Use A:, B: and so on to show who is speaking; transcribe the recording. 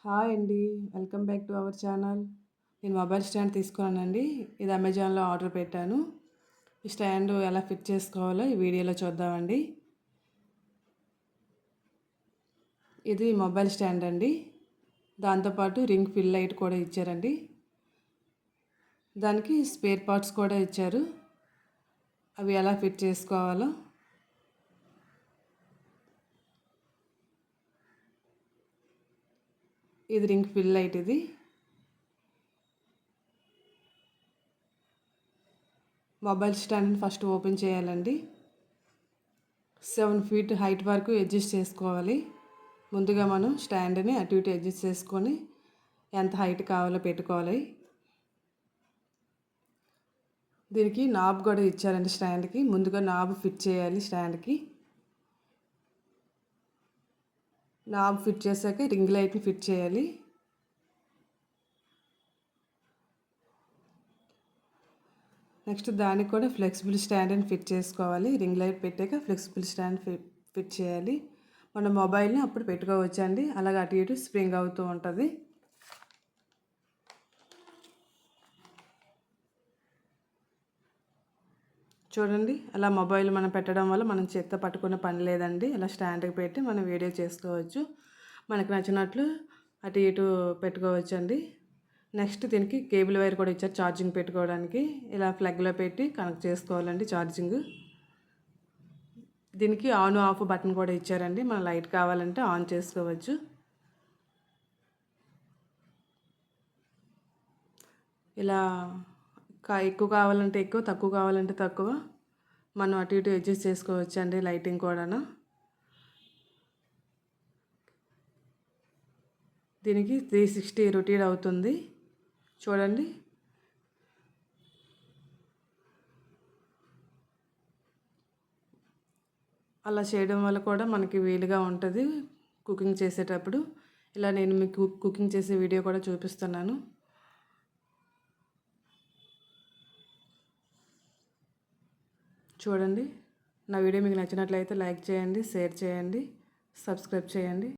A: Hi అండి. Welcome back to our channel. నేను mobile stand తీసుకున్నానండి. ఇది అమెజాన్‌లో ఆర్డర్ పెట్టాను. ఈ స్టాండ్ ఎలా ఫిట్ చేసుకోవాలో ఈ వీడియోలో చూద్దామండి. ఇది మొబైల్ స్టాండ్ అండి. దాంతోపాటు రింగ్ ఫిల్ లైట్ కూడా ఇచ్చారండి. దానికి స్పేర్ పార్ట్స్ కూడా ఇచ్చారు. అవి ఎలా ఫిట్ చేసుకోవాలో ఇది రింగ్ ఫిల్ లైట్ ఇది. మొబైల్ స్టాండ్ని ఫస్ట్ ఓపెన్ చేయాలండి. 7 ఫీట్ హైట్ వరకు అడ్జస్ట్ చేసుకోవాలి. ముందుగా మనం స్టాండ్ని అటు ఇటు అడ్జస్ట్ చేసుకొని ఎంత హైట్ కావాలో పెట్టుకోవాలి. దీనికి నాబ్ కూడా ఇచ్చారండి స్టాండ్కి. ముందుగా నాబ్ ఫిట్ చేయాలి స్టాండ్కి. నాబ్ ఫిట్ చేశాక రింగ్ లైట్ని ఫిట్ చేయాలి. నెక్స్ట్ దానికి కూడా ఫ్లెక్సిబుల్ స్టాండ్ని ఫిట్ చేసుకోవాలి. రింగ్ లైట్ పెట్టాక ఫ్లెక్సిబుల్ స్టాండ్ ఫిట్ చేయాలి. మన మొబైల్ని అప్పుడు పెట్టుకోవచ్చండి. అలాగే అటు ఇటు స్ప్రింగ్ అవుతూ ఉంటుంది. చూడండి, అలా మొబైల్ మనం పెట్టడం వల్ల మనం చేత్తో పట్టుకునే పని లేదండి. అలా స్టాండ్కి పెట్టి మనం వీడియో చేసుకోవచ్చు. మనకు నచ్చినట్లు అటు ఇటు పెట్టుకోవచ్చండి. నెక్స్ట్ దీనికి కేబుల్ వైర్ కూడా ఇచ్చారు ఛార్జింగ్ పెట్టుకోవడానికి. ఇలా ప్లగ్లో పెట్టి కనెక్ట్ చేసుకోవాలండి ఛార్జింగ్. దీనికి ఆన్ ఆఫ్ బటన్ కూడా ఇచ్చారండి. మన లైట్ కావాలంటే ఆన్ చేసుకోవచ్చు. ఇలా ఎక్కువ కావాలంటే ఎక్కువ, తక్కువ కావాలంటే తక్కువ మనం అటు ఇటు అడ్జస్ట్ చేసుకోవచ్చు అండి. లైటింగ్ కూడాను. దీనికి 360 రొటేట్ అవుతుంది. చూడండి, అలా చేయడం వల్ల కూడా మనకి వీలుగా ఉంటుంది కుకింగ్ చేసేటప్పుడు. ఇలా నేను మీకు కుకింగ్ చేసే వీడియో కూడా చూపిస్తున్నాను. చూడండి, నా వీడియో మీకు నచ్చినట్లయితే లైక్ చేయండి, షేర్ చేయండి, సబ్స్క్రైబ్ చేయండి.